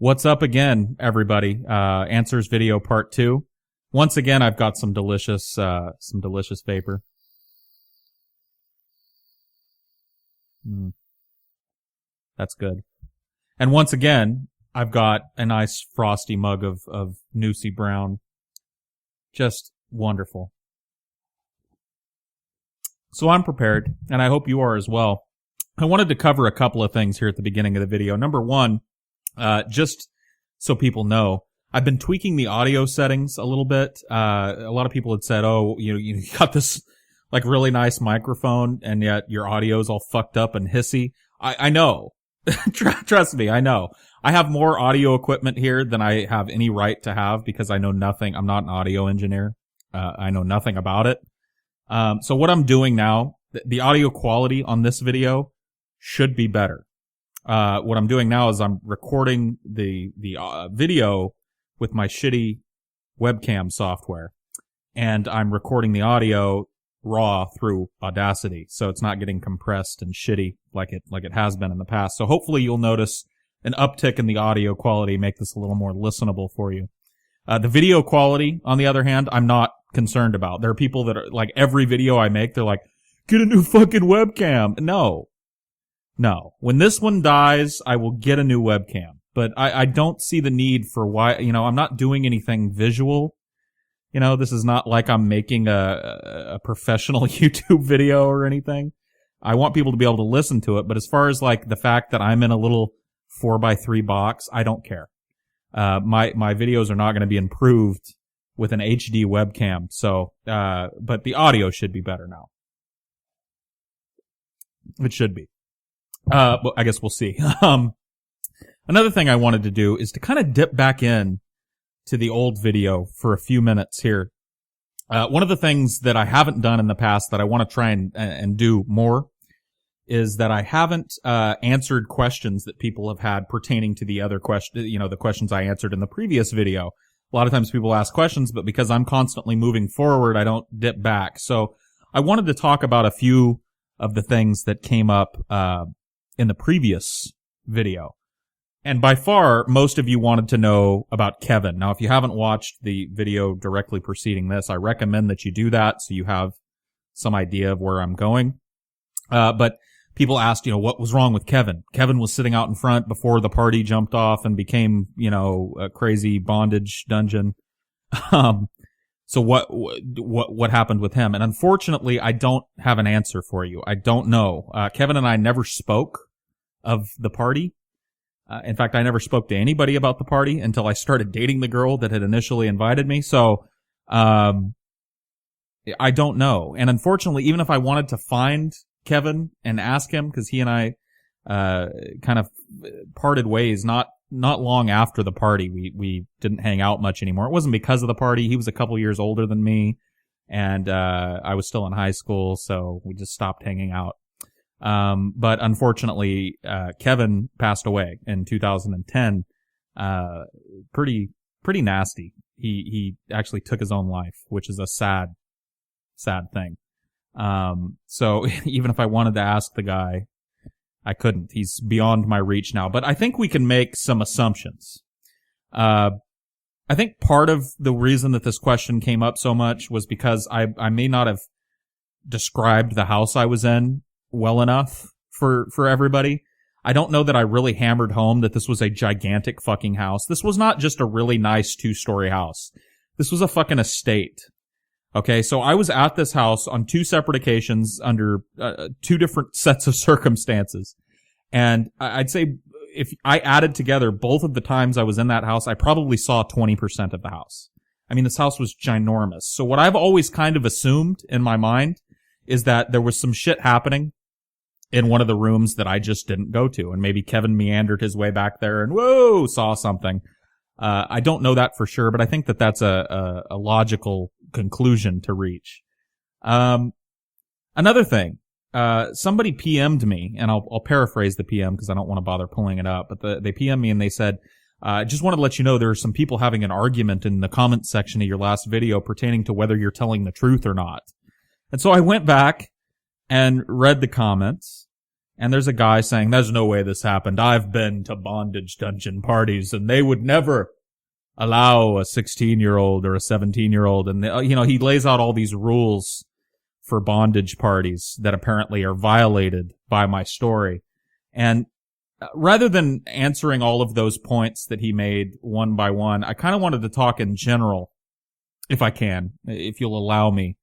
What's up again, everybody? Answers video part 2. Once again, I've got some delicious vapor. That's good. And once again, I've got a nice frosty mug of Noosie Brown. Just wonderful. So I'm prepared, and I hope you are as well. I wanted to cover a couple of things here at the beginning of the video. Number one, just so people know, I've been tweaking the audio settings a little bit. A lot of people had said, oh, you got this like really nice microphone and yet your audio's all fucked up and hissy. I know. Trust me, I know. I have more audio equipment here than I have any right to have because I know nothing. I'm not an audio engineer. I know nothing about it. So what I'm doing now, the audio quality on this video should be better. What I'm doing now is I'm recording the video with my shitty webcam software, and I'm recording the audio raw through Audacity, so it's not getting compressed and shitty like it has been in the past. So hopefully you'll notice an uptick in the audio quality, make this a little more listenable for you. The video quality, on the other hand, I'm not concerned about. There are people that are like, every video I make, they're like, get a new fucking webcam. No. When this one dies, I will get a new webcam. But I don't see the need for why, I'm not doing anything visual. This is not like I'm making a professional YouTube video or anything. I want people to be able to listen to it, but as far as like the fact that I'm in a little 4x3 box, I don't care. My videos are not going to be improved with an HD webcam, so, but the audio should be better now. It should be. But I guess we'll see. Another thing I wanted to do is to kind of dip back in to the old video for a few minutes here. One of the things that I haven't done in the past that I want to try and do more is that I haven't answered questions that people have had pertaining to the other question, the questions I answered in the previous video. A lot of times people ask questions, but because I'm constantly moving forward, I don't dip back. So I wanted to talk about a few of the things that came up in the previous video. And by far, most of you wanted to know about Kevin. Now, if you haven't watched the video directly preceding this, I recommend that you do that so you have some idea of where I'm going. But people asked, what was wrong with Kevin? Kevin was sitting out in front before the party jumped off and became, a crazy bondage dungeon. So what happened with him? And unfortunately, I don't have an answer for you. I don't know. Kevin and I never spoke of the party. In fact, I never spoke to anybody about the party until I started dating the girl that had initially invited me. So, I don't know. And unfortunately, even if I wanted to find Kevin and ask him, because he and I, kind of parted ways not long after the party. We didn't hang out much anymore. It wasn't because of the party. He was a couple years older than me, and I was still in high school, so we just stopped hanging out. But unfortunately, Kevin passed away in 2010. Pretty nasty. He actually took his own life, which is a sad thing. So even if I wanted to ask the guy, I couldn't. He's beyond my reach now, but I think we can make some assumptions. I think part of the reason that this question came up so much was because I may not have described the house I was in well enough for everybody. I don't know that I really hammered home that this was a gigantic fucking house. This was not just a really nice 2-story house. This was a fucking estate. Okay, so I was at this house on 2 separate occasions under 2 different sets of circumstances. And I'd say if I added together both of the times I was in that house, I probably saw 20% of the house. I mean, this house was ginormous. So what I've always kind of assumed in my mind is that there was some shit happening in one of the rooms that I just didn't go to. And maybe Kevin meandered his way back there and, whoa, saw something. I don't know that for sure, but I think that that's a logical conclusion to reach. Another thing, somebody PM'd me, and I'll paraphrase the PM because I don't want to bother pulling it up, but they PM'd me and they said, I just wanted to let you know there are some people having an argument in the comment section of your last video pertaining to whether you're telling the truth or not. And so I went back and read the comments, And there's a guy saying, there's no way this happened. I've been to bondage dungeon parties and they would never allow a 16-year-old or a 17-year-old. And, he lays out all these rules for bondage parties that apparently are violated by my story. And rather than answering all of those points that he made one by one, I kind of wanted to talk in general, if I can, if you'll allow me,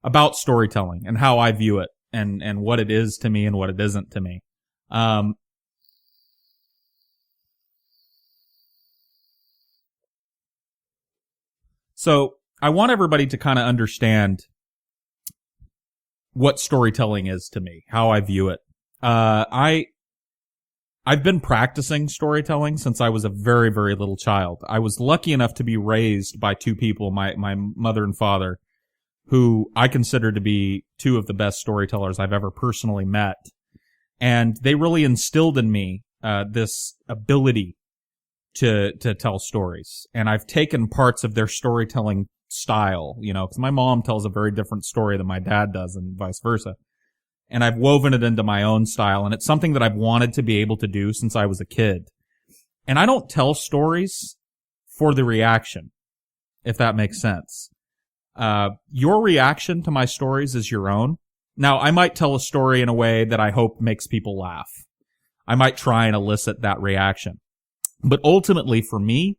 about storytelling and how I view it and what it is to me and what it isn't to me. So I want everybody to kind of understand what storytelling is to me, how I view it. I've been practicing storytelling since I was a very, very little child. I was lucky enough to be raised by two people, my mother and father, who I consider to be two of the best storytellers I've ever personally met. And they really instilled in me this ability to tell stories. And I've taken parts of their storytelling style, because my mom tells a very different story than my dad does and vice versa. And I've woven it into my own style, and it's something that I've wanted to be able to do since I was a kid. And I don't tell stories for the reaction, if that makes sense. Your reaction to my stories is your own. Now, I might tell a story in a way that I hope makes people laugh. I might try and elicit that reaction. But ultimately, for me,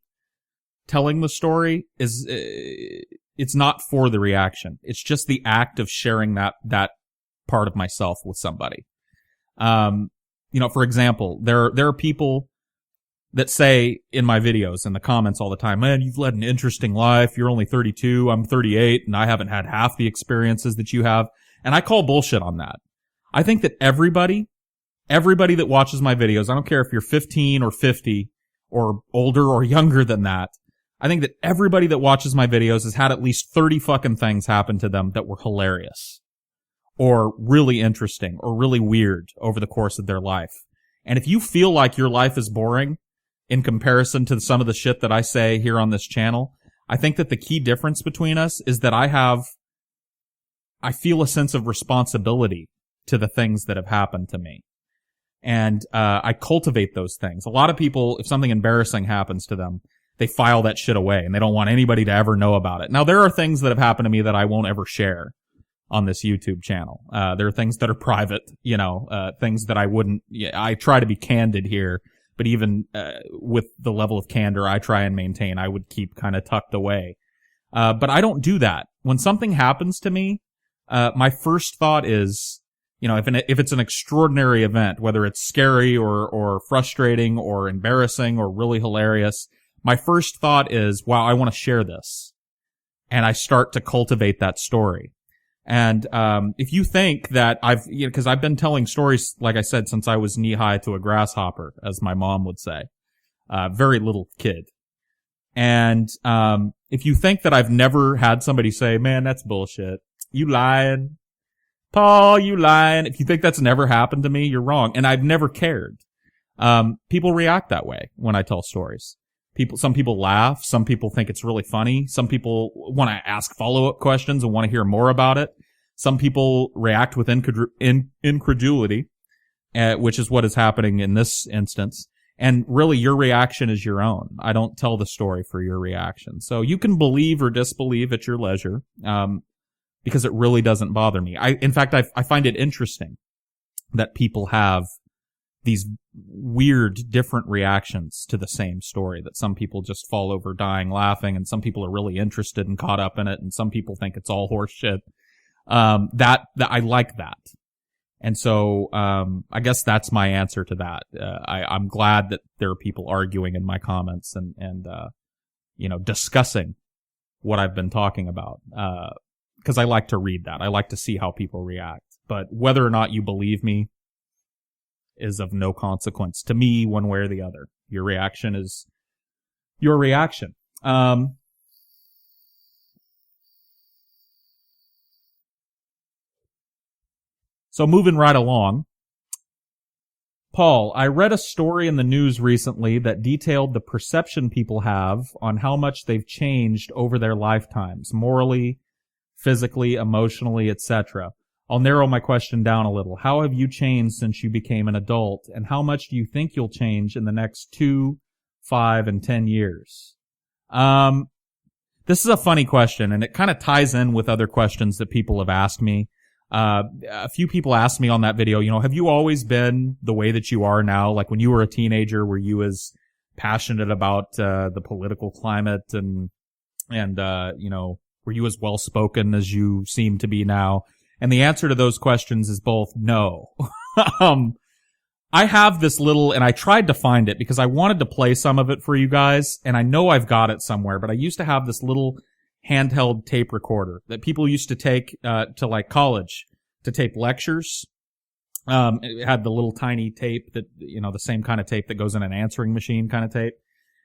telling the story is, it's not for the reaction. It's just the act of sharing that part of myself with somebody. For example, there are people that say in my videos, in the comments all the time, man, you've led an interesting life. You're only 32. I'm 38 and I haven't had half the experiences that you have. And I call bullshit on that. I think that everybody that watches my videos, I don't care if you're 15 or 50 or older or younger than that, I think that everybody that watches my videos has had at least 30 fucking things happen to them that were hilarious or really interesting or really weird over the course of their life. And if you feel like your life is boring in comparison to some of the shit that I say here on this channel, I think that the key difference between us is that I feel a sense of responsibility to the things that have happened to me. And I cultivate those things. A lot of people, if something embarrassing happens to them, they file that shit away and they don't want anybody to ever know about it. Now, there are things that have happened to me that I won't ever share on this YouTube channel. There are things that are private, things that I wouldn't, I try to be candid here, but even with the level of candor I try and maintain, I would keep kind of tucked away. But I don't do that. When something happens to me, my first thought is, if it's an extraordinary event, whether it's scary or frustrating or embarrassing or really hilarious, my first thought is, wow, I want to share this. And I start to cultivate that story. And if you think that because I've been telling stories, like I said, since I was knee-high to a grasshopper, as my mom would say, very little kid. And if you think that I've never had somebody say, man, that's bullshit, you lying, Paul, you lying. If you think that's never happened to me, you're wrong. And I've never cared. People react that way when I tell stories. Some people laugh. Some people think it's really funny. Some people want to ask follow-up questions and want to hear more about it. Some people react with incredulity, which is what is happening in this instance. And really, your reaction is your own. I don't tell the story for your reaction. So you can believe or disbelieve at your leisure, because it really doesn't bother me. In fact, I find it interesting that people have these weird, different reactions to the same story, that some people just fall over dying laughing, and some people are really interested and caught up in it, and some people think it's all horse shit. That I like that. And so, I guess that's my answer to that. I'm glad that there are people arguing in my comments and discussing what I've been talking about. Because I like to read that. I like to see how people react. But whether or not you believe me is of no consequence to me one way or the other. Your reaction is your reaction. So moving right along. Paul, I read a story in the news recently that detailed the perception people have on how much they've changed over their lifetimes, morally, physically, emotionally, etc. I'll narrow my question down a little. How have you changed since you became an adult? And how much do you think you'll change in the next 2, 5, and 10 years? This is a funny question, and it kind of ties in with other questions that people have asked me. A few people asked me on that video, have you always been the way that you are now? Like when you were a teenager, were you as passionate about the political climate and were you as well spoken as you seem to be now? And the answer to those questions is both no. I have this little, and I tried to find it because I wanted to play some of it for you guys, and I know I've got it somewhere, but I used to have this little handheld tape recorder that people used to take to like college to tape lectures. It had the little tiny tape that, the same kind of tape that goes in an answering machine kind of tape.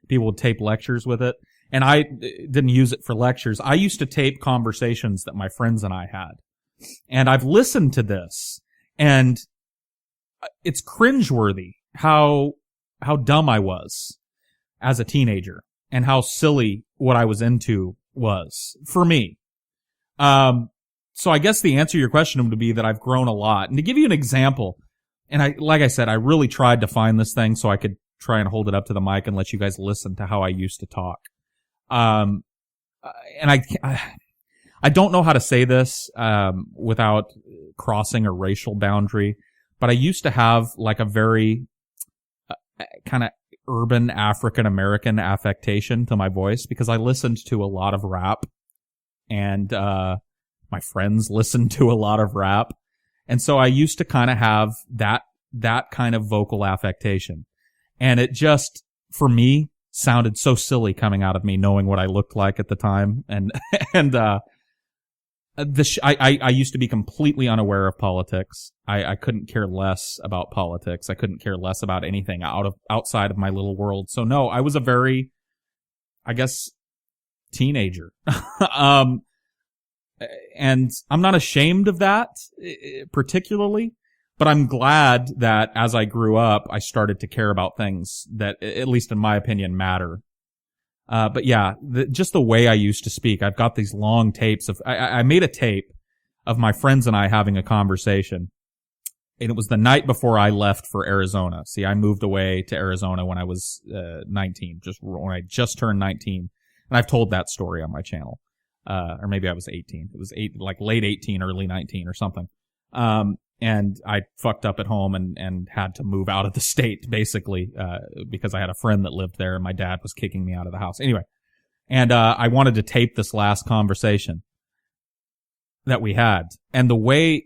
People would tape lectures with it. And I didn't use it for lectures. I used to tape conversations that my friends and I had. And I've listened to this, and it's cringeworthy how dumb I was as a teenager and how silly what I was into was for me. So I guess the answer to your question would be that I've grown a lot. And to give you an example, and like I said, I really tried to find this thing so I could try and hold it up to the mic and let you guys listen to how I used to talk. And I don't know how to say this, without crossing a racial boundary, but I used to have like a very kind of urban African-American affectation to my voice because I listened to a lot of rap, and my friends listened to a lot of rap. And so I used to kind of have that kind of vocal affectation. And it just, for me, sounded so silly coming out of me, knowing what I looked like at the time. And I used to be completely unaware of politics. I couldn't care less about politics. I couldn't care less about anything outside of my little world. So no, I was a very, I guess, teenager. And I'm not ashamed of that particularly, but I'm glad that as I grew up, I started to care about things that, at least in my opinion, matter. But yeah, just the way I used to speak. I've got these long tapes of, I made a tape of my friends and I having a conversation. And it was the night before I left for Arizona. See, I moved away to Arizona when I was 19, when I just turned 19. And I've told that story on my channel. Or maybe I was 18. It was like late 18, early 19 or something. And I fucked up at home and had to move out of the state, basically, because I had a friend that lived there and my dad was kicking me out of the house. Anyway. And, I wanted to tape this last conversation that we had. And the way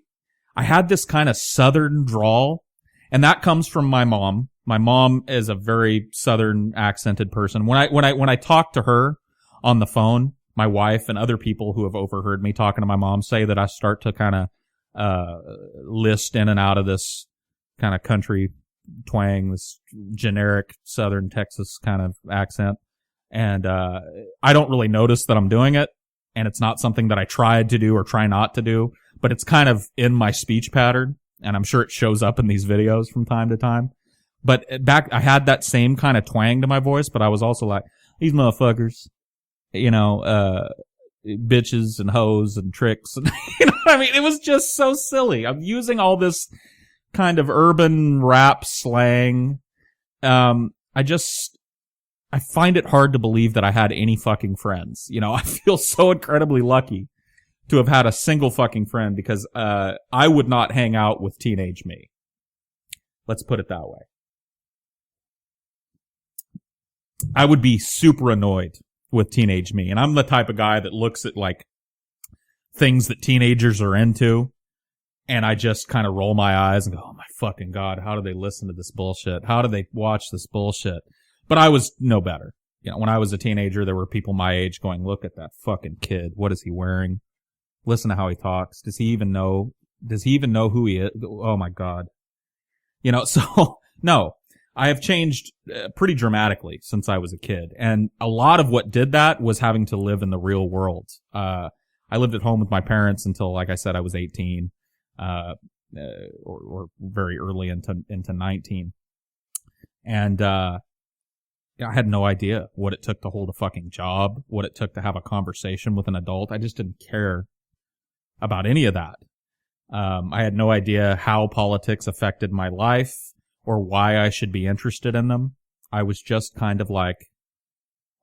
I had this kind of southern drawl, and that comes from my mom. My mom is a very southern accented person. When I talk to her on the phone, my wife and other people who have overheard me talking to my mom say that I start to kind of list in and out of this kind of country twang, this generic southern Texas kind of accent. And I don't really notice that I'm doing it, and it's not something that I tried to do or try not to do, but it's kind of in my speech pattern, and I'm sure it shows up in these videos from time to time. But I had that same kind of twang to my voice, but I was also like, these motherfuckers, bitches and hoes and tricks. And, I mean, it was just so silly. I'm using all this kind of urban rap slang. I find it hard to believe that I had any fucking friends. I feel so incredibly lucky to have had a single fucking friend because, I would not hang out with teenage me. Let's put it that way. I would be super annoyed with teenage me. And I'm the type of guy that looks at like things that teenagers are into, and I just kind of roll my eyes and go, oh my fucking God, how do they listen to this bullshit? How do they watch this bullshit? But I was no better. When I was a teenager, there were people my age going, look at that fucking kid. What is he wearing? Listen to how he talks. Does he even know who he is? Oh my God. So no. I have changed pretty dramatically since I was a kid. And a lot of what did that was having to live in the real world. I lived at home with my parents until, like I said, I was 18, or very early into 19. And, I had no idea what it took to hold a fucking job, what it took to have a conversation with an adult. I just didn't care about any of that. I had no idea how politics affected my life or why I should be interested in them. I was just kind of like,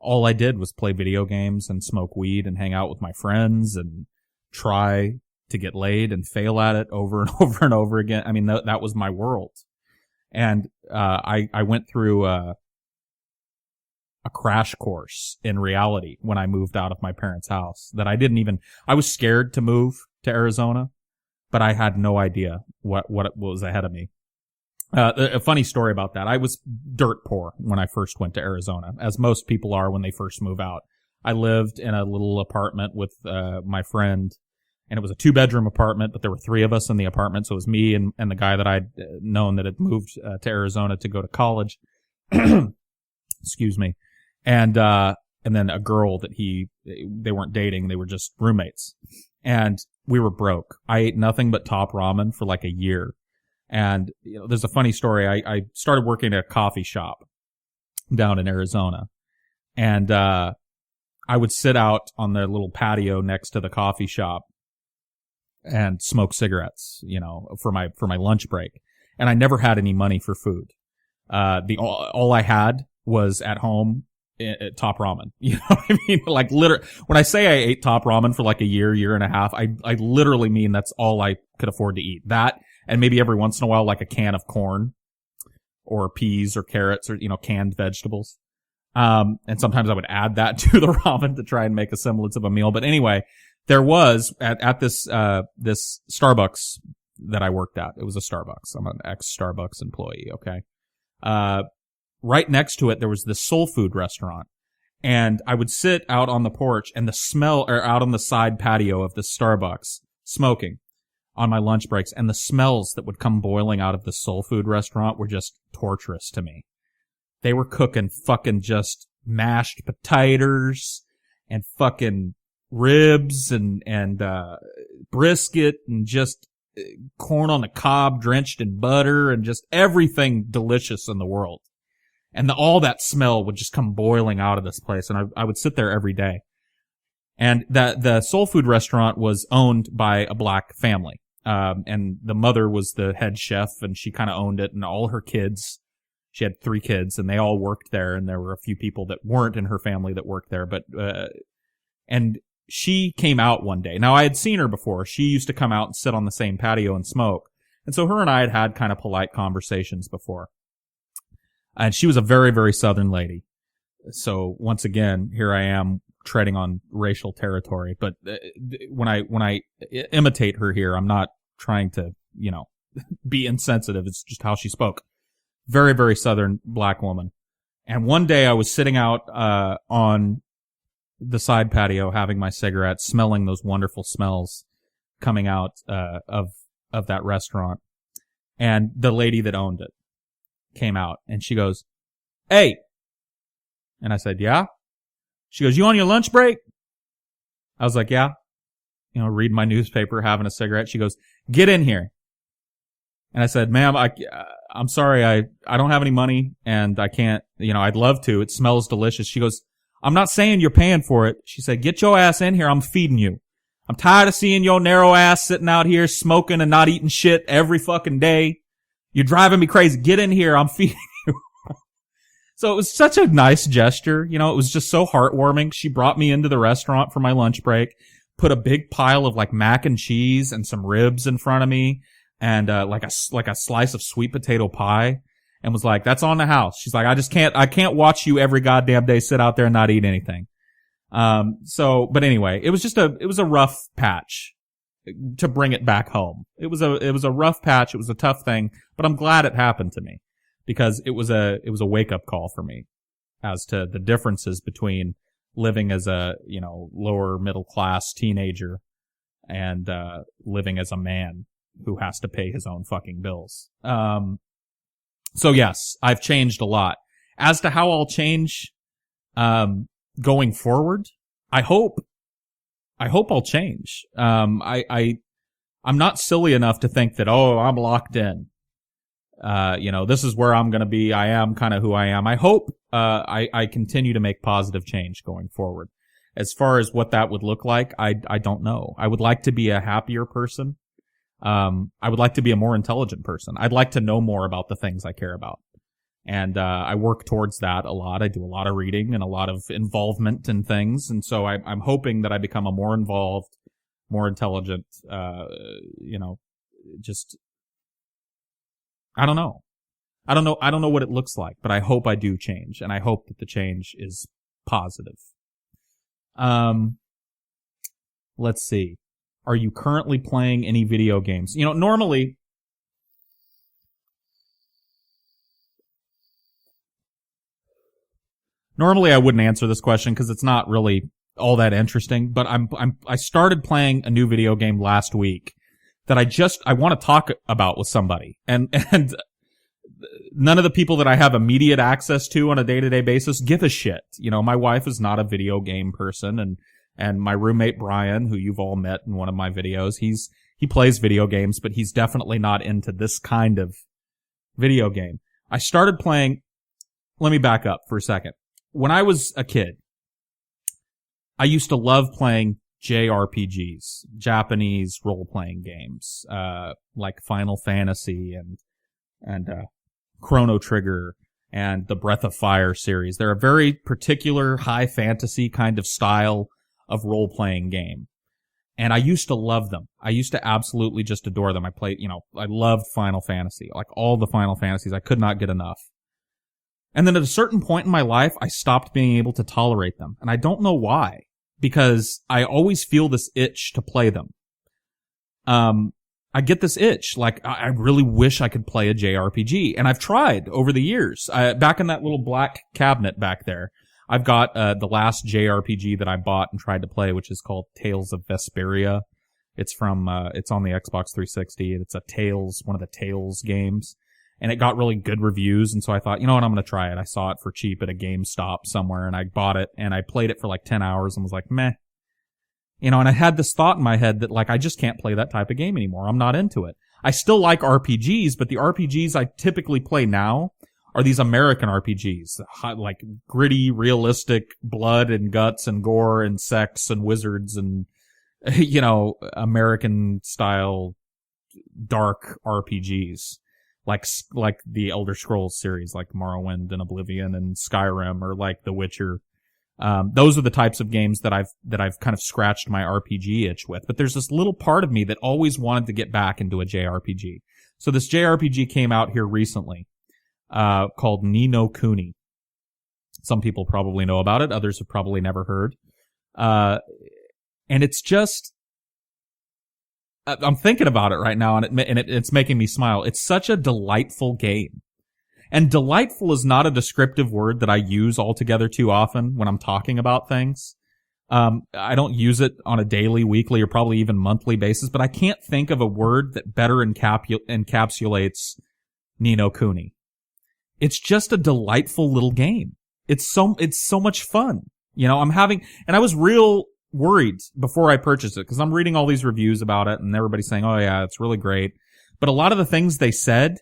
all I did was play video games and smoke weed and hang out with my friends and try to get laid and fail at it over and over and over again. I mean, that was my world. And I went through a crash course in reality when I moved out of my parents' house that I was scared to move to Arizona, but I had no idea what was ahead of me. A funny story about that. I was dirt poor when I first went to Arizona, as most people are when they first move out. I lived in a little apartment with my friend, and it was a 2-bedroom apartment, but there were 3 of us in the apartment, so it was me and the guy that I'd known that had moved to Arizona to go to college. Excuse me. And then a girl that they weren't dating, they were just roommates. And we were broke. I ate nothing but Top Ramen for like a year. And there's a funny story. I started working at a coffee shop down in Arizona. And I would sit out on the little patio next to the coffee shop and smoke cigarettes, for my lunch break. And I never had any money for food. All I had was at home Top Ramen. You know what I mean? Like literally, when I say I ate Top Ramen for like a year and a half, I literally mean that's all I could afford to eat. That, and maybe every once in a while, like a can of corn or peas or carrots or, canned vegetables. And sometimes I would add that to the ramen to try and make a semblance of a meal. But anyway, there was at this Starbucks that I worked at. It was a Starbucks. I'm an ex-Starbucks employee. Okay. Right next to it, there was this soul food restaurant. And I would sit out on the porch and out on the side patio of the Starbucks smoking on my lunch breaks. And the smells that would come boiling out of the soul food restaurant were just torturous to me. They were cooking fucking just mashed potatoes and fucking ribs and brisket and just corn on the cob drenched in butter and just everything delicious in the world. And all that smell would just come boiling out of this place. And I would sit there every day. And the soul food restaurant was owned by a black family. And the mother was the head chef and she kind of owned it, and all her kids, she had 3 kids and they all worked there. And there were a few people that weren't in her family that worked there, and she came out one day. Now I had seen her before. She used to come out and sit on the same patio and smoke. And so her and I had kind of polite conversations before. And she was a very, very Southern lady. So once again, here I am treading on racial territory. But when I imitate her here, I'm not trying to, be insensitive. It's just how she spoke. Very, very Southern black woman. And one day I was sitting out on the side patio having my cigarette, smelling those wonderful smells coming out of that restaurant. And the lady that owned it came out and she goes, "Hey." And I said, "Yeah." She goes, "You on your lunch break?" I was like, "Yeah." Reading my newspaper, having a cigarette. She goes, "Get in here." And I said, "Ma'am, I'm sorry. I don't have any money and I can't, I'd love to. It smells delicious." She goes, "I'm not saying you're paying for it." She said, "Get your ass in here. I'm feeding you. I'm tired of seeing your narrow ass sitting out here smoking and not eating shit every fucking day. You're driving me crazy. Get in here. I'm feeding you." So it was such a nice gesture. It was just so heartwarming. She brought me into the restaurant for my lunch break, put a big pile of like mac and cheese and some ribs in front of me and like a slice of sweet potato pie, and was like, "That's on the house." She's like, I can't watch you every goddamn day sit out there and not eat anything. But anyway, it was a rough patch to bring it back home. It was a rough patch. It was a tough thing, but I'm glad it happened to me because it was a wake up call for me as to the differences between living as a, lower middle class teenager and, living as a man who has to pay his own fucking bills. So yes, I've changed a lot. As to how I'll change, going forward, I hope I'll change. I'm not silly enough to think that, I'm locked in. This is where I'm going to be. I am kind of who I am. I hope, I continue to make positive change going forward. As far as what that would look like, I don't know. I would like to be a happier person. I would like to be a more intelligent person. I'd like to know more about the things I care about. And I work towards that a lot. I do a lot of reading and a lot of involvement in things. And so I'm hoping that I become a more involved, more intelligent, just, I don't know. I don't know what it looks like, but I hope I do change. And I hope that the change is positive. Let's see. Are you currently playing any video games? Normally I wouldn't answer this question because it's not really all that interesting, but I started playing a new video game last week that I want to talk about with somebody. And none of the people that I have immediate access to on a day-to-day basis give a shit. My wife is not a video game person, and my roommate Brian, who you've all met in one of my videos, he plays video games, but he's definitely not into this kind of video game. I started playing, let me back up for a second. When I was a kid, I used to love playing JRPGs, Japanese role-playing games, like Final Fantasy and Chrono Trigger and the Breath of Fire series. They're a very particular high fantasy kind of style of role-playing game. And I used to love them. I used to absolutely just adore them. I loved Final Fantasy, like all the Final Fantasies. I could not get enough. And then at a certain point in my life, I stopped being able to tolerate them. And I don't know why, because I always feel this itch to play them. I get this itch, like, I really wish I could play a JRPG. And I've tried over the years. Back in that little black cabinet back there, I've got the last JRPG that I bought and tried to play, which is called Tales of Vesperia. It's it's on the Xbox 360, and it's one of the Tales games. And it got really good reviews, and so I thought, you know what, I'm going to try it. I saw it for cheap at a GameStop somewhere, and I bought it, and I played it for like 10 hours and was like, meh. And I had this thought in my head that, like, I just can't play that type of game anymore. I'm not into it. I still like RPGs, but the RPGs I typically play now are these American RPGs, like gritty, realistic blood and guts and gore and sex and wizards and, American-style dark RPGs. Like the Elder Scrolls series, like Morrowind and Oblivion and Skyrim, or like The Witcher. Those are the types of games that I've kind of scratched my RPG itch with. But there's this little part of me that always wanted to get back into a JRPG. So this JRPG came out here recently, called Ni no Kuni. Some people probably know about it. Others have probably never heard. And it's just, I'm thinking about it right now, and it's making me smile. It's such a delightful game. And delightful is not a descriptive word that I use altogether too often when I'm talking about things. I don't use it on a daily, weekly, or probably even monthly basis, but I can't think of a word that better encapsulates Ni no Kuni. It's just a delightful little game. It's so much fun. And I was real worried before I purchased it, because I'm reading all these reviews about it, and everybody's saying, oh yeah, it's really great. But a lot of the things they said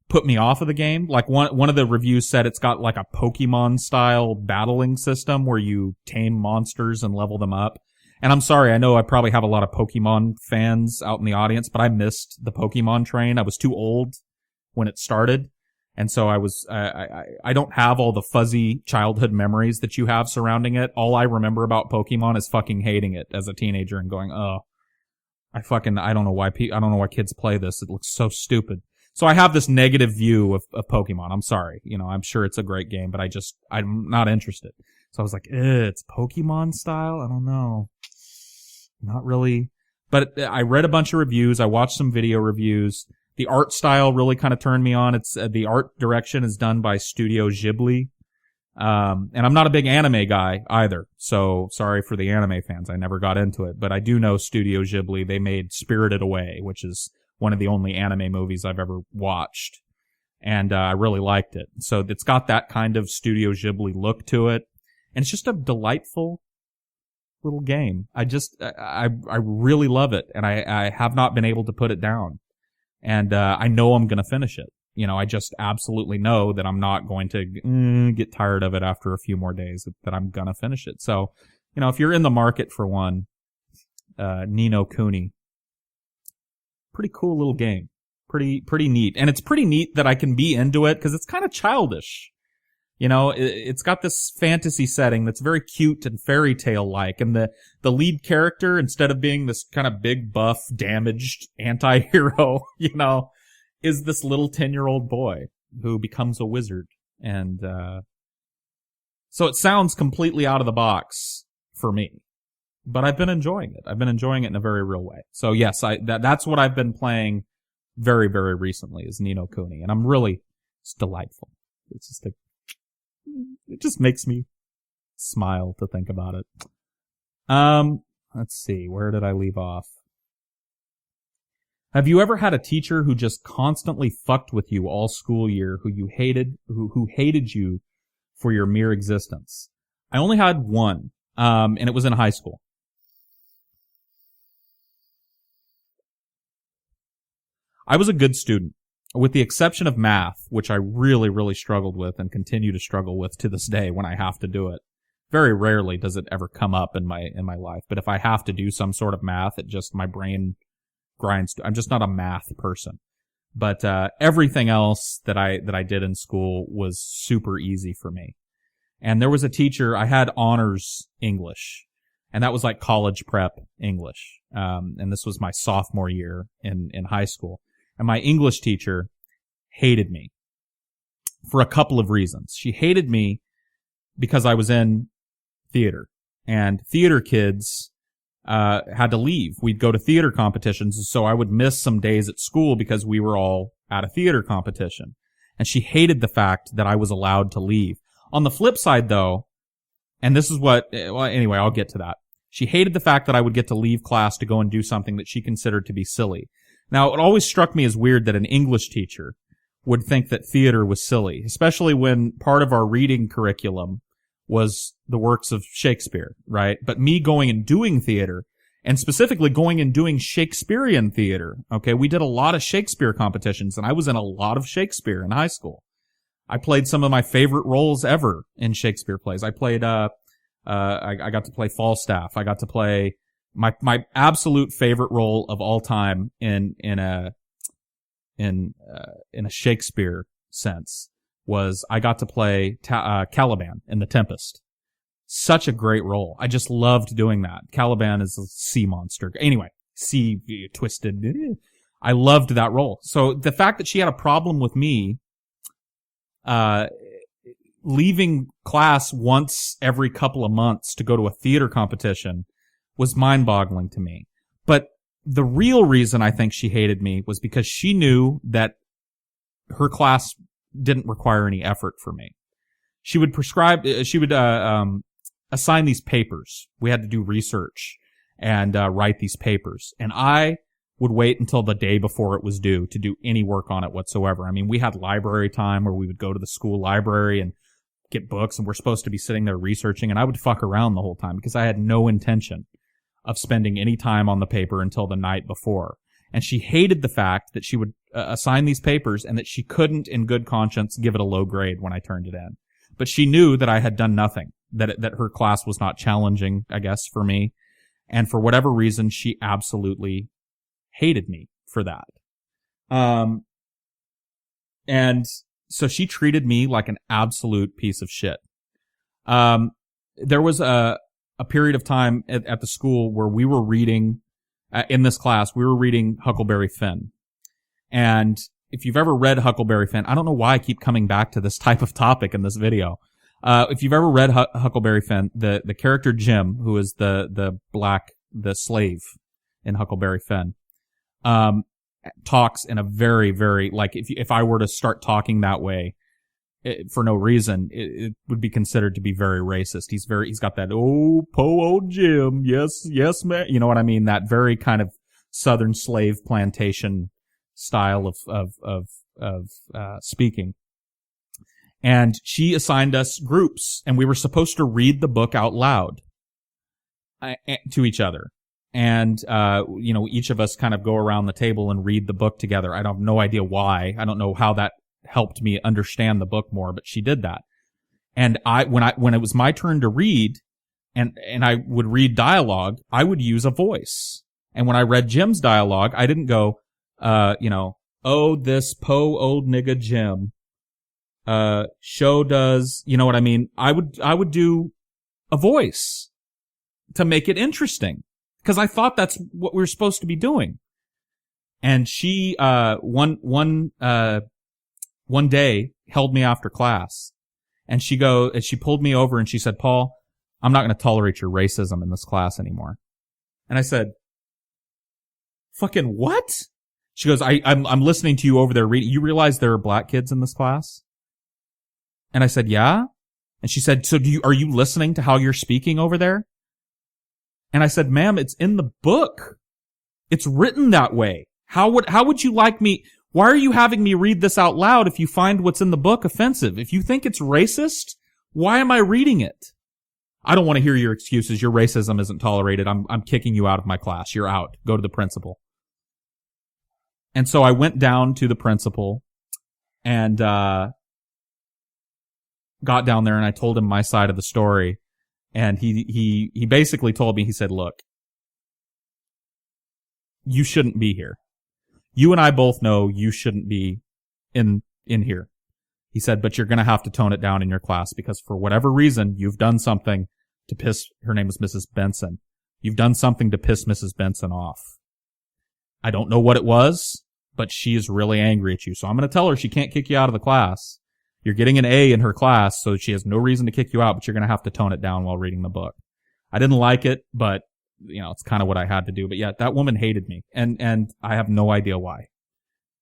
put me off of the game. Like one of the reviews said it's got like a Pokemon style battling system where you tame monsters and level them up. And I'm sorry, I know I probably have a lot of Pokemon fans out in the audience, but I missed the Pokemon train. I was too old when it started. And so I don't have all the fuzzy childhood memories that you have surrounding it. All I remember about Pokemon is fucking hating it as a teenager and going, oh, I don't know why kids play this. It looks so stupid. So I have this negative view of Pokemon. I'm sorry. I'm sure it's a great game, but I'm not interested. So I was like, it's Pokemon style? I don't know. Not really. But I read a bunch of reviews. I watched some video reviews. The art style really kind of turned me on. It's the art direction is done by Studio Ghibli. And I'm not a big anime guy either. So sorry for the anime fans. I never got into it, but I do know Studio Ghibli. They made Spirited Away, which is one of the only anime movies I've ever watched. And I really liked it. So it's got that kind of Studio Ghibli look to it. And it's just a delightful little game. I really love it. And I have not been able to put it down. And I know I'm going to finish it. I just absolutely know that I'm not going to get tired of it after a few more days, that I'm going to finish it. So, if you're in the market for one, Ni no Kuni, pretty cool little game. Pretty neat. And it's pretty neat that I can be into it because it's kind of childish. You know, it's got this fantasy setting that's very cute and fairy tale like. And the lead character, instead of being this kind of big, buff, damaged anti-hero, you know, is this little 10-year-old boy who becomes a wizard. And, so it sounds completely out of the box for me, but I've been enjoying it. I've been enjoying it in a very real way. So yes, that's what I've been playing very, very recently is Ni no Kuni. And it's delightful. It just makes me smile to think about it. Let's see. Where did I leave off? Have you ever had a teacher who just constantly fucked with you all school year, who hated you for your mere existence? I only had one, and it was in high school. I was a good student, with the exception of math, which I really, really struggled with and continue to struggle with to this day when I have to do it. Very rarely does it ever come up in my life, but if I have to do some sort of math, my brain grinds. I'm just not a math person. But everything else that I did in school was super easy for me. And there was a teacher, I had honors English, and that was like college prep English. And this was my sophomore year in high school. And my English teacher hated me for a couple of reasons. She hated me because I was in theater, and theater kids had to leave. We'd go to theater competitions, so I would miss some days at school because we were all at a theater competition. And she hated the fact that I was allowed to leave. On the flip side, though, and this is anyway, I'll get to that. She hated the fact that I would get to leave class to go and do something that she considered to be silly. Now, it always struck me as weird that an English teacher would think that theater was silly, especially when part of our reading curriculum was the works of Shakespeare, right? But me going and doing theater, and specifically going and doing Shakespearean theater, okay? We did a lot of Shakespeare competitions, and I was in a lot of Shakespeare in high school. I played some of my favorite roles ever in Shakespeare plays. I played, I got to play Falstaff. I got to play my absolute favorite role of all time in a Shakespeare sense was I got to play Caliban in The Tempest. Such a great role. I just loved doing that. Caliban is a sea monster. Anyway, sea twisted. I loved that role. So the fact that she had a problem with me leaving class once every couple of months to go to a theater competition was mind-boggling to me. But the real reason I think she hated me was because she knew that her class didn't require any effort for me. She would assign these papers. We had to do research and write these papers. And I would wait until the day before it was due to do any work on it whatsoever. I mean, we had library time where we would go to the school library and get books, and we're supposed to be sitting there researching, and I would fuck around the whole time because I had no intention of spending any time on the paper until the night before. And she hated the fact that she would assign these papers and that she couldn't, in good conscience, give it a low grade when I turned it in. But she knew that I had done nothing, that her class was not challenging, I guess, for me. And for whatever reason, she absolutely hated me for that. And so she treated me like an absolute piece of shit. There was a period of time at the school where we were reading, in this class, we were reading Huckleberry Finn. And if you've ever read Huckleberry Finn, I don't know why I keep coming back to this type of topic in this video. If you've ever read Huckleberry Finn, the character Jim, who is the slave in Huckleberry Finn, talks in a very, very, like, if I were to start talking that way, for no reason, it would be considered to be very racist. He's got that, oh, old Jim, yes, man. You know what I mean? That very kind of Southern slave plantation style of speaking. And she assigned us groups, and we were supposed to read the book out loud to each other. And, each of us kind of go around the table and read the book together. I have no idea why. I don't know how that helped me understand the book more, but she did that. And when it was my turn to read, and I would read dialogue, I would use a voice. And when I read Jim's dialogue, I didn't go, oh, this old nigga Jim, show does, you know what I mean? I would do a voice to make it interesting. Cause I thought that's what we were supposed to be doing. And she, one day held me after class and she pulled me over and she said, Paul, I'm not going to tolerate your racism in this class anymore. And I said, fucking what? She goes, I'm listening to you over there reading. You realize there are black kids in this class? And I said, yeah. And she said, so are you listening to how you're speaking over there? And I said, ma'am, it's in the book. It's written that way. How would you like me? Why are you having me read this out loud if you find what's in the book offensive? If you think it's racist, why am I reading it? I don't want to hear your excuses. Your racism isn't tolerated. I'm kicking you out of my class. You're out. Go to the principal. And so I went down to the principal and, got down there and I told him my side of the story. And he basically told me, he said, look, you shouldn't be here. You and I both know you shouldn't be in here. He said, but you're going to have to tone it down in your class because for whatever reason, you've done something to piss, her name was Mrs. Benson. You've done something to piss Mrs. Benson off. I don't know what it was, but she is really angry at you. So I'm going to tell her she can't kick you out of the class. You're getting an A in her class, so she has no reason to kick you out, but you're going to have to tone it down while reading the book. I didn't like it, but, it's kind of what I had to do. But yeah, that woman hated me, and I have no idea why.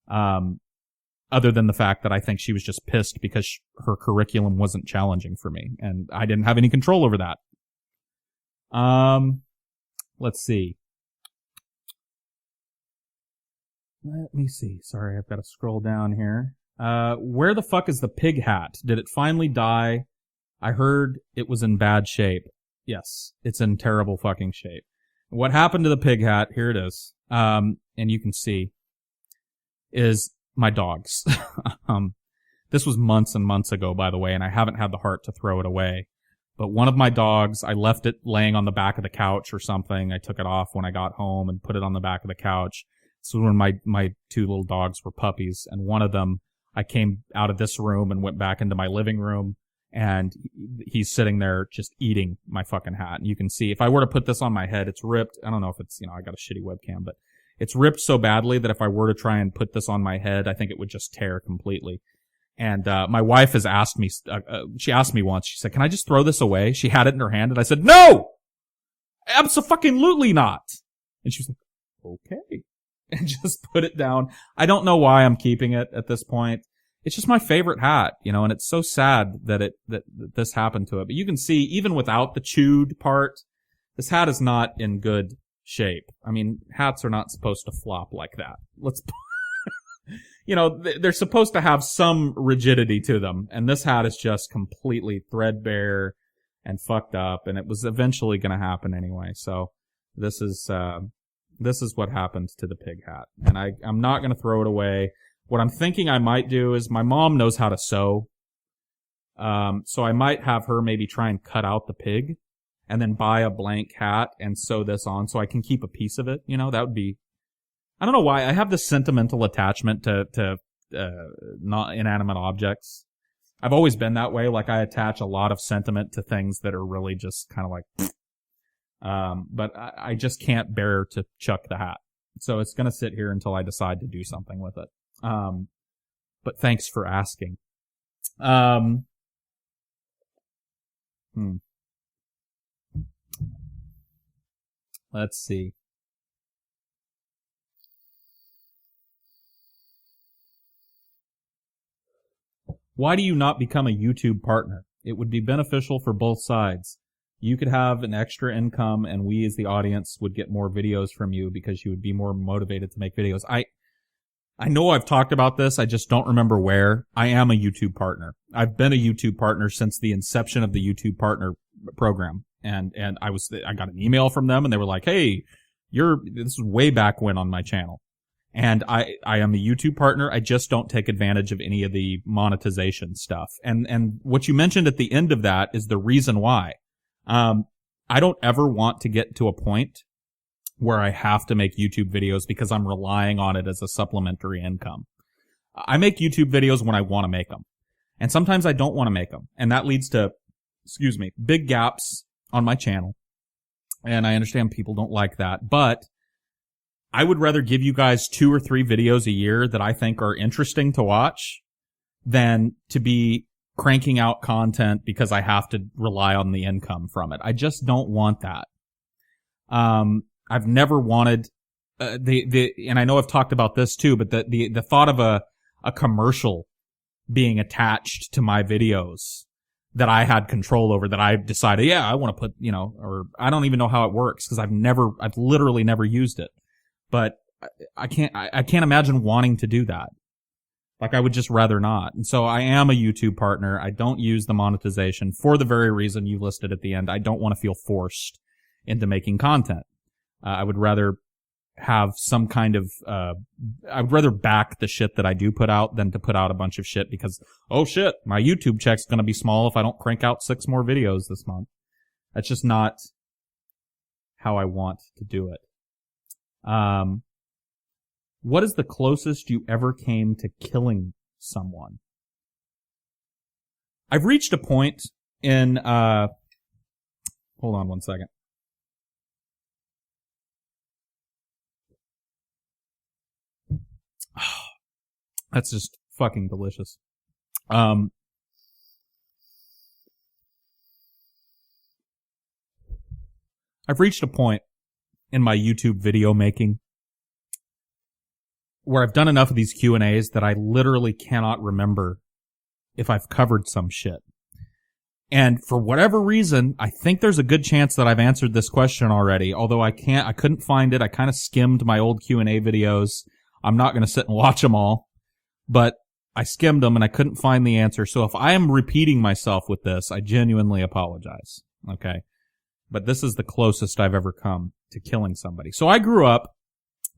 Other than the fact that I think she was just pissed because her curriculum wasn't challenging for me, and I didn't have any control over that. Let's see. Let me see. Sorry, I've got to scroll down here. Where the fuck is the pig hat? Did it finally die? I heard it was in bad shape. Yes, it's in terrible fucking shape. What happened to the pig hat? Here it is. And you can see is my dogs. This was months and months ago, by the way, and I haven't had the heart to throw it away. But one of my dogs, I left it laying on the back of the couch or something. I took it off when I got home and put it on the back of the couch. This was when my two little dogs were puppies, and one of them, I came out of this room and went back into my living room, and he's sitting there just eating my fucking hat. And you can see, if I were to put this on my head, it's ripped. I don't know if it's, I got a shitty webcam, but it's ripped so badly that if I were to try and put this on my head, I think it would just tear completely. And my wife has asked me, she asked me once, she said, can I just throw this away? She had it in her hand, and I said, no! Abso-fucking-lutely not! And she was like, okay. And just put it down. I don't know why I'm keeping it at this point. It's just my favorite hat, and it's so sad that that this happened to it. But you can see, even without the chewed part, this hat is not in good shape. I mean, hats are not supposed to flop like that. They're supposed to have some rigidity to them, and this hat is just completely threadbare and fucked up, and it was eventually going to happen anyway. So this is what happened to the pig hat, and I'm not going to throw it away. What I'm thinking I might do is, my mom knows how to sew, so I might have her maybe try and cut out the pig and then buy a blank hat and sew this on so I can keep a piece of it. That would be, I don't know why, I have this sentimental attachment to not inanimate objects. I've always been that way. Like, I attach a lot of sentiment to things that are really just kind of like, but I just can't bear to chuck the hat. So it's going to sit here until I decide to do something with it. But thanks for asking. Let's see. Why do you not become a YouTube partner? It would be beneficial for both sides. You could have an extra income, and we as the audience would get more videos from you because you would be more motivated to make videos. I know I've talked about this. I just don't remember where. I am a YouTube partner. I've been a YouTube partner since the inception of the YouTube partner program. And I got an email from them, and they were like, hey, this is way back when on my channel. And I am a YouTube partner. I just don't take advantage of any of the monetization stuff. And what you mentioned at the end of that is the reason why. I don't ever want to get to a point where I have to make YouTube videos because I'm relying on it as a supplementary income. I make YouTube videos when I want to make them. And sometimes I don't want to make them. And that leads to, big gaps on my channel. And I understand people don't like that. But I would rather give you guys 2 or 3 videos a year that I think are interesting to watch than to be cranking out content because I have to rely on the income from it. I just don't want that. I've never wanted and I know I've talked about this too, but the thought of a commercial being attached to my videos that I had control over, that I decided, yeah, I want to put, or I don't even know how it works because I've literally never used it. But I can't imagine wanting to do that. Like, I would just rather not. And so I am a YouTube partner. I don't use the monetization for the very reason you listed at the end. I don't want to feel forced into making content. I would rather have some kind of, I would rather back the shit that I do put out than to put out a bunch of shit because, oh shit, my YouTube check's gonna be small if I don't crank out 6 more videos this month. That's just not how I want to do it. What is the closest you ever came to killing someone? I've reached a point in, hold on one second. That's just fucking delicious. I've reached a point in my YouTube video making where I've done enough of these Q&As that I literally cannot remember if I've covered some shit. And for whatever reason, I think there's a good chance that I've answered this question already, although I couldn't find it. I kind of skimmed my old Q&A videos. I'm not going to sit and watch them all, but I skimmed them and I couldn't find the answer. So if I am repeating myself with this, I genuinely apologize. Okay. But this is the closest I've ever come to killing somebody. So I grew up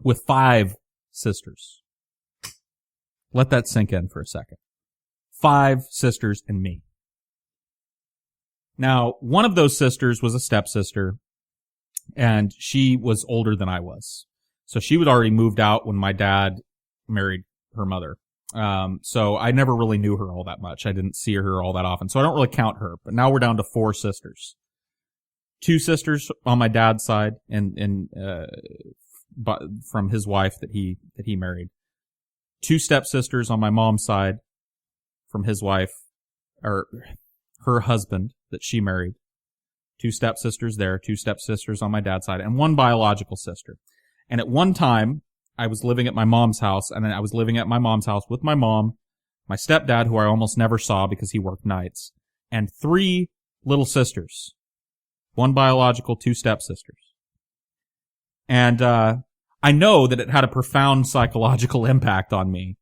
with 5 sisters. Let that sink in for a second. 5 sisters and me. Now, one of those sisters was a stepsister, and she was older than I was. So she was already moved out when my dad married her mother. So I never really knew her all that much. I didn't see her all that often. So I don't really count her. But now we're down to 4 sisters. 2 sisters on my dad's side but from his wife that he married. 2 stepsisters on my mom's side from his wife, or her husband that she married. 2 stepsisters there, 2 stepsisters on my dad's side, and 1 biological sister. And at one time, I was living at my mom's house, and I was living at my mom's house with my mom, my stepdad, who I almost never saw because he worked nights, and 3 little sisters. 1 biological, 2 stepsisters. And I know that it had a profound psychological impact on me,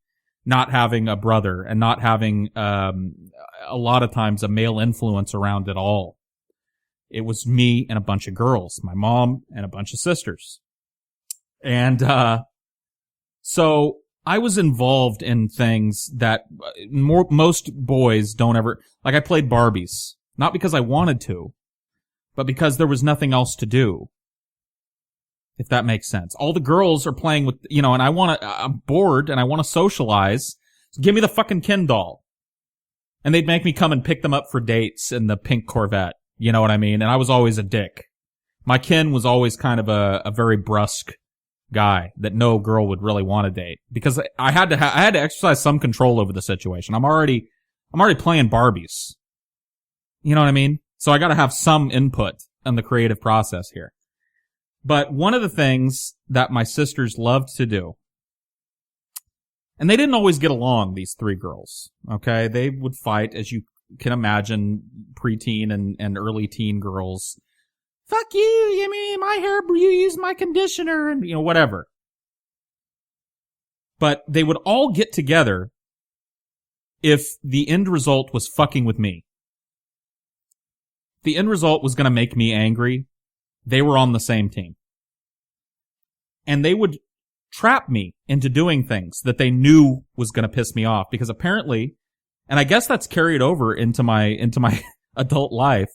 not having a brother and not having a lot of times a male influence around at all. It was me and a bunch of girls, my mom and a bunch of sisters. And so I was involved in things that most boys don't ever, like I played Barbies, not because I wanted to, but because there was nothing else to do. If that makes sense. All the girls are playing with, and I'm bored and I want to socialize. So give me the fucking Ken doll. And they'd make me come and pick them up for dates in the pink Corvette. You know what I mean? And I was always a dick. My Ken was always kind of a very brusque guy that no girl would really want to date because I had to exercise some control over the situation. I'm already playing Barbies. You know what I mean? So I got to have some input in the creative process here. But one of the things that my sisters loved to do, and they didn't always get along, these 3 girls, okay? They would fight, as you can imagine, preteen and early teen girls. Fuck you, my hair, you use my conditioner, and, whatever. But they would all get together if the end result was fucking with me. The end result was going to make me angry. They were on the same team. And they would trap me into doing things that they knew was going to piss me off because apparently, and I guess that's carried over into my adult life,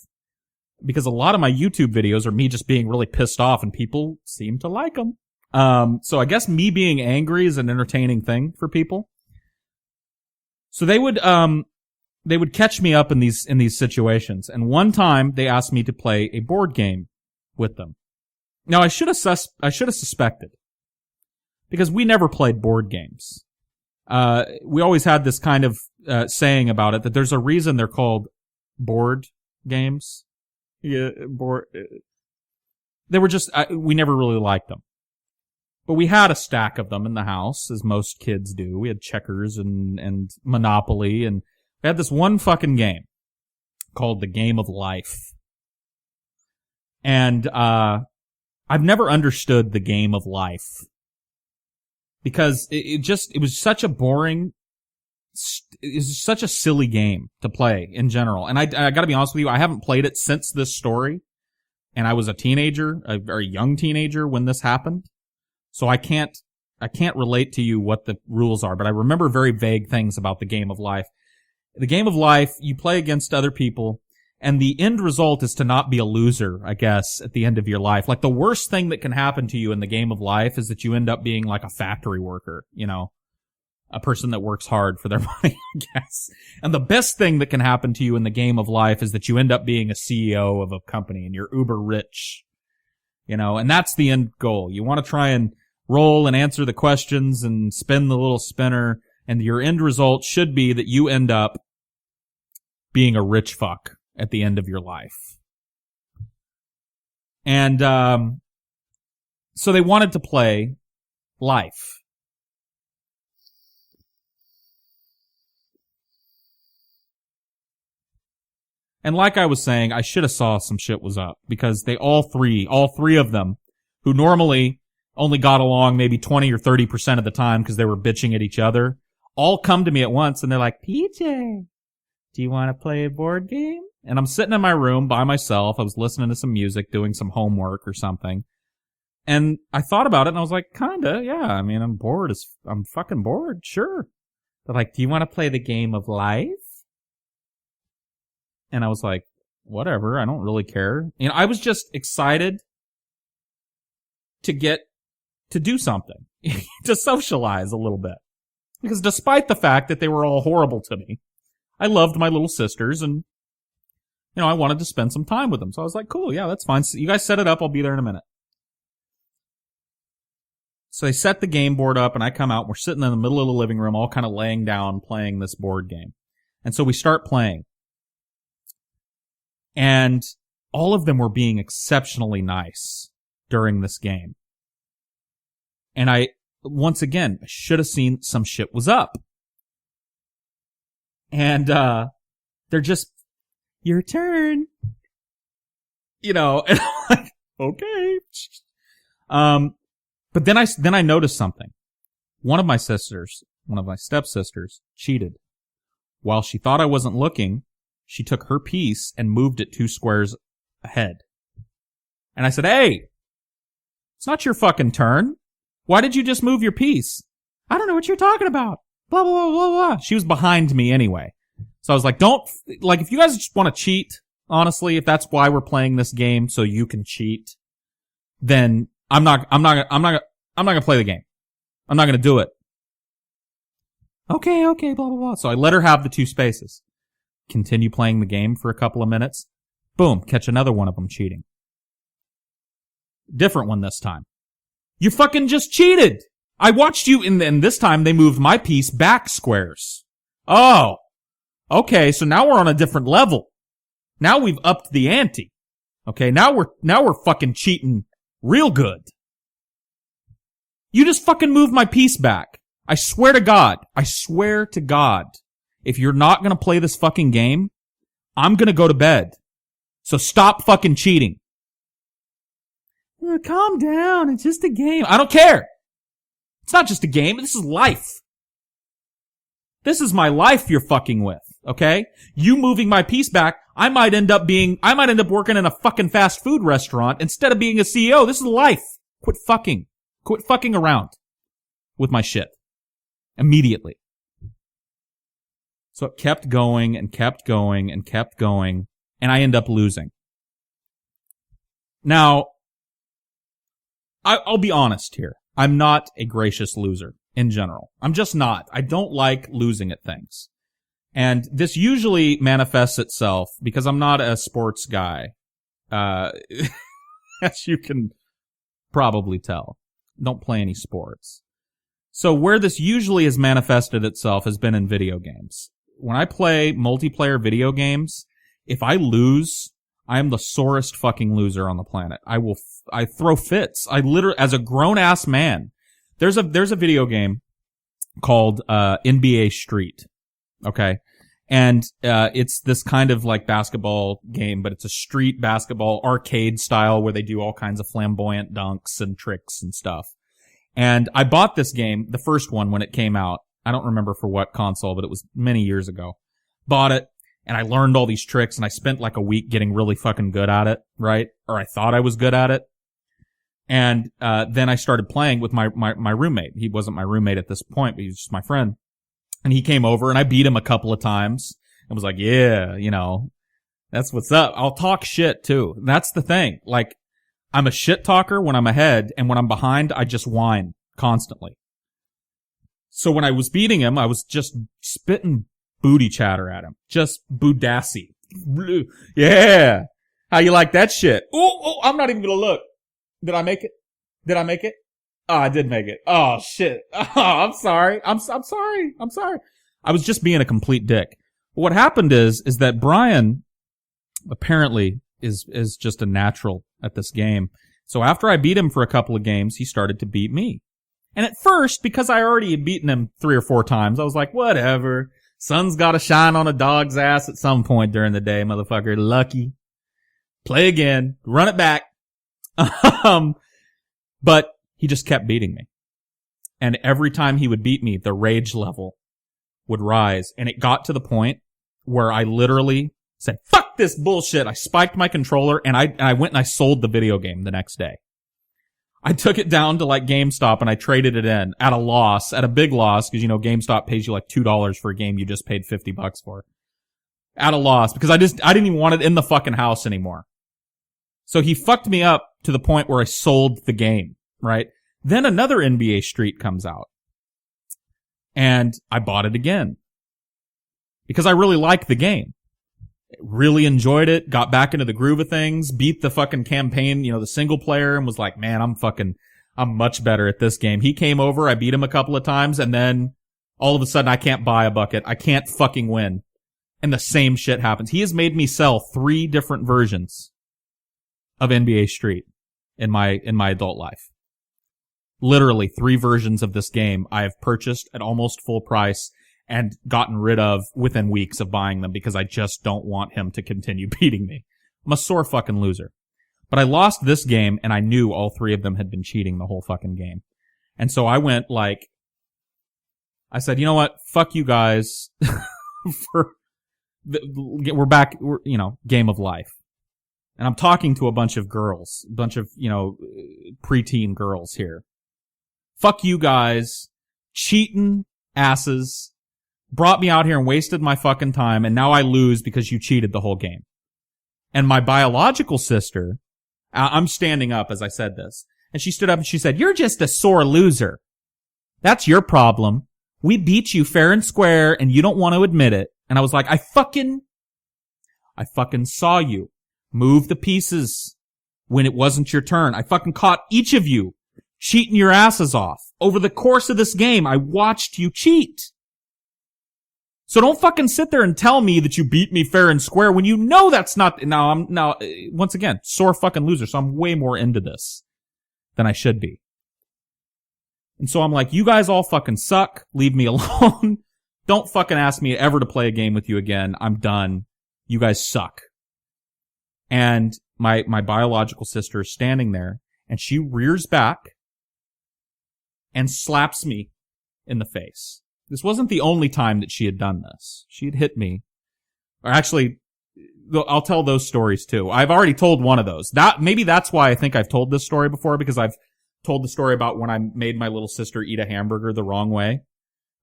because a lot of my YouTube videos are me just being really pissed off, and people seem to like them. So I guess me being angry is an entertaining thing for people. So they would catch me up in these situations. And one time they asked me to play a board game with them. Now I should have suspected, because we never played board games. We always had this kind of saying about it, that there's a reason they're called board games. Yeah, they were just, we never really liked them. But we had a stack of them in the house, as most kids do. We had checkers and Monopoly, and we had this one fucking game called the Game of Life. And I've never understood the Game of Life, because it was such a boring, it was such a silly game to play in general. And I gotta be honest with you, I haven't played it since this story, and I was a teenager, a very young teenager when this happened. So I can't relate to you what the rules are, but I remember very vague things about the Game of Life. The Game of Life, you play against other people, and the end result is to not be a loser, I guess, at the end of your life. Like, the worst thing that can happen to you in the Game of Life is that you end up being like a factory worker, you know, a person that works hard for their money, I guess. And the best thing that can happen to you in the Game of Life is that you end up being a CEO of a company and you're uber rich, you know, and that's the end goal. You want to try and roll and answer the questions and spin the little spinner, and your end result should be that you end up being a rich fuck at the end of your life. And so they wanted to play Life. And like I was saying, I should have saw some shit was up, because they all three of them, who normally only got along maybe 20 or 30% of the time because they were bitching at each other, all come to me at once, and they're like, PJ, do you want to play a board game? And I'm sitting in my room by myself. I was listening to some music, doing some homework or something. And I thought about it, and I was like, kinda, yeah. I mean, I'm fucking bored, sure. They're like, do you want to play the Game of Life? And I was like, whatever, I don't really care. You know, I was just excited to do something, to socialize a little bit. Because despite the fact that they were all horrible to me, I loved my little sisters, and, you know, I wanted to spend some time with them. So I was like, cool, yeah, that's fine. So you guys set it up, I'll be there in a minute. So they set the game board up, and I come out, and we're sitting in the middle of the living room, all kind of laying down, playing this board game. And so we start playing. And all of them were being exceptionally nice during this game. And once again, I should have seen some shit was up. And, they're just, your turn. You know, and I'm like, okay. But then I noticed something. One of my stepsisters, cheated. While she thought I wasn't looking, she took her piece and moved it 2 squares ahead. And I said, hey, it's not your fucking turn. Why did you just move your piece? I don't know what you're talking about. Blah, blah, blah, blah, blah. She was behind me anyway. So I was like, if you guys just want to cheat, honestly, if that's why we're playing this game, so you can cheat, then I'm not gonna play the game. I'm not gonna do it. Okay, blah, blah, blah. So I let her have the 2 spaces. Continue playing the game for a couple of minutes. Boom, catch another one of them cheating. Different one this time. You fucking just cheated! I watched you, and this time they moved my piece back squares. Oh. Okay, so now we're on a different level. Now we've upped the ante. Okay, now we're fucking cheating real good. You just fucking moved my piece back. I swear to God, if you're not gonna play this fucking game, I'm gonna go to bed. So stop fucking cheating. Calm down, it's just a game. I don't care. It's not just a game, this is life. This is my life you're fucking with, okay? You moving my piece back, I might end up working in a fucking fast food restaurant instead of being a CEO. This is life. Quit fucking around with my shit. Immediately. So it kept going and kept going and kept going, and I end up losing. Now, I'll be honest here. I'm not a gracious loser in general. I'm just not. I don't like losing at things. And this usually manifests itself because I'm not a sports guy. As you can probably tell. Don't play any sports. So where this usually has manifested itself has been in video games. When I play multiplayer video games, if I lose, I am the sorest fucking loser on the planet. I throw fits. I literally, as a grown-ass man, there's a video game called NBA Street. Okay? And it's this kind of like basketball game, but it's a street basketball arcade style where they do all kinds of flamboyant dunks and tricks and stuff. And I bought this game, the first one, when it came out. I don't remember for what console, but it was many years ago. Bought it, and I learned all these tricks, and I spent like a week getting really fucking good at it, right? Or I thought I was good at it. And then I started playing with my roommate. He wasn't my roommate at this point, but he was just my friend. And he came over, and I beat him a couple of times. And was like, yeah, you know, that's what's up. I'll talk shit, too. That's the thing. Like, I'm a shit talker when I'm ahead, and when I'm behind, I just whine constantly. So when I was beating him, I was just spitting booty chatter at him. Just boodassi. Yeah. How you like that shit? Oh, I'm not even gonna look. Did I make it? Oh, I did make it. Oh, shit. Oh, I'm sorry. I'm sorry. I was just being a complete dick. What happened is that Brian apparently is just a natural at this game. So after I beat him for a couple of games, he started to beat me. And at first, because I already had beaten him 3 or 4 times, I was like, whatever. Sun's gotta shine on a dog's ass at some point during the day, motherfucker. Lucky. Play again. Run it back. But he just kept beating me. And every time he would beat me, the rage level would rise. And it got to the point where I literally said, fuck this bullshit. I spiked my controller and I went and I sold the video game the next day. I took it down to like GameStop and I traded it in at a loss, at a big loss, because you know GameStop pays you like $2 for a game you just paid $50 for. At a loss, because I didn't even want it in the fucking house anymore. So he fucked me up to the point where I sold the game, right? Then another NBA Street comes out. And I bought it again. Because I really like the game. Really enjoyed it, got back into the groove of things, beat the fucking campaign, you know, the single player, and was like, man, I'm much better at this game. He came over, I beat him a couple of times, and then all of a sudden I can't buy a bucket. I can't fucking win. And the same shit happens. He has made me sell 3 different versions of NBA Street in my adult life. Literally 3 versions of this game I have purchased at almost full price and gotten rid of within weeks of buying them because I just don't want him to continue beating me. I'm a sore fucking loser. But I lost this game and I knew all 3 of them had been cheating the whole fucking game. And so I went like, I said, you know what? Fuck you guys. We're back, you know, game of life. And I'm talking to a bunch of girls, a bunch of, you know, preteen girls here. Fuck you guys. Cheating asses. Brought me out here and wasted my fucking time, and now I lose because you cheated the whole game. And my biological sister, I'm standing up as I said this, and she stood up and she said, you're just a sore loser. That's your problem. We beat you fair and square, and you don't want to admit it. And I was like, I fucking saw you move the pieces when it wasn't your turn. I fucking caught each of you cheating your asses off. Over the course of this game, I watched you cheat. So don't fucking sit there and tell me that you beat me fair and square when you know that's not. Now, once again, sore fucking loser, so I'm way more into this than I should be. And so I'm like, you guys all fucking suck. Leave me alone. Don't fucking ask me ever to play a game with you again. I'm done. You guys suck. And my biological sister is standing there, and she rears back and slaps me in the face. This wasn't the only time that she had done this. She had hit me. Or actually, I'll tell those stories too. I've already told one of those. Maybe that's why I think I've told this story before, because I've told the story about when I made my little sister eat a hamburger the wrong way,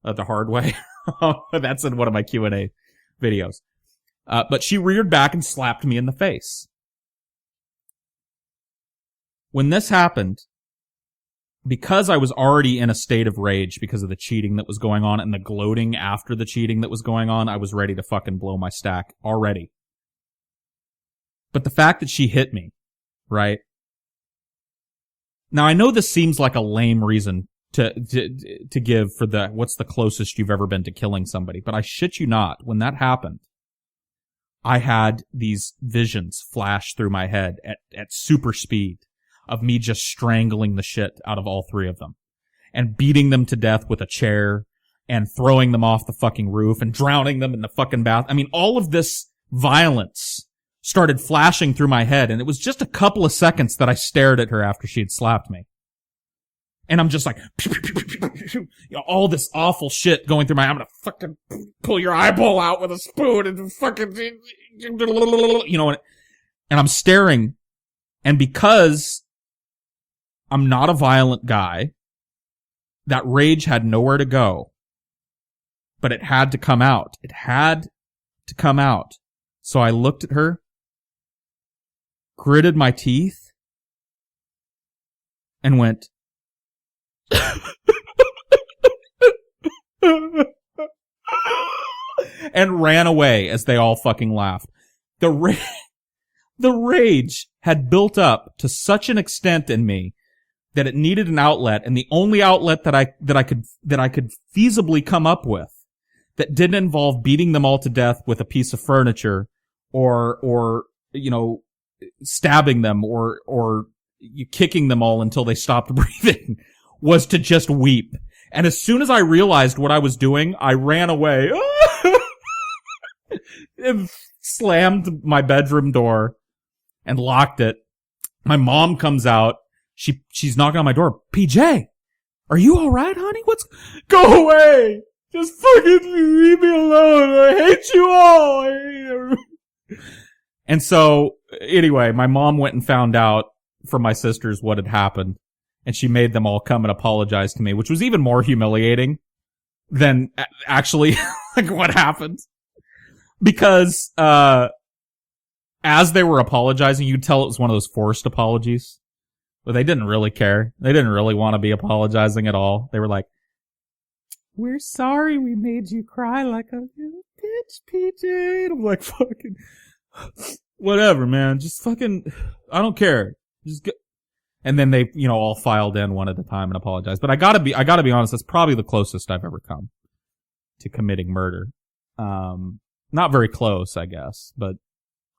the hard way. That's in one of my Q&A videos. But she reared back and slapped me in the face. when this happened, because I was already in a state of rage because of the cheating that was going on and the gloating after the cheating that was going on, I was ready to fucking blow my stack already. But the fact that she hit me, right? Now, I know this seems like a lame reason to give for what's the closest you've ever been to killing somebody, but I shit you not, when that happened, I had these visions flash through my head at super speed of me just strangling the shit out of all three of them and beating them to death with a chair and throwing them off the fucking roof and drowning them in the fucking bath. I mean, all of this violence started flashing through my head, and it was just a couple of seconds that I stared at her after she had slapped me. And I'm just like, all this awful shit going through my, I'm gonna fucking pull your eyeball out with a spoon and fucking, you know, and I'm staring, and because I'm not a violent guy, that rage had nowhere to go, but it had to come out. It had to come out. So I looked at her, gritted my teeth, and went, and ran away as they all fucking laughed. The rage had built up to such an extent in me that it needed an outlet, and the only outlet that I could feasibly come up with that didn't involve beating them all to death with a piece of furniture or you know, stabbing them or kicking them all until they stopped breathing was to just weep. And as soon as I realized what I was doing, I ran away and slammed my bedroom door and locked it. My mom comes out. She's knocking on my door. PJ, are you all right, honey? Go away. Just fucking leave me alone. I hate you all. And so, anyway, my mom went and found out from my sisters what had happened, and she made them all come and apologize to me, which was even more humiliating than actually like what happened. Because as they were apologizing, you could tell it was one of those forced apologies. But they didn't really care. They didn't really want to be apologizing at all. They were like, "We're sorry we made you cry like a little bitch, PJ." And I'm like, fucking, whatever, man. Just fucking, I don't care. Just get. And then they, you know, all filed in one at a time and apologized. But I gotta be honest, that's probably the closest I've ever come to committing murder. Not very close, I guess, but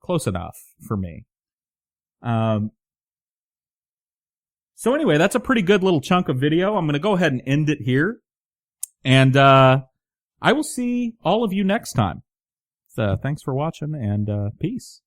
close enough for me. So anyway, that's a pretty good little chunk of video. I'm going to go ahead and end it here. And I will see all of you next time. So thanks for watching, and peace.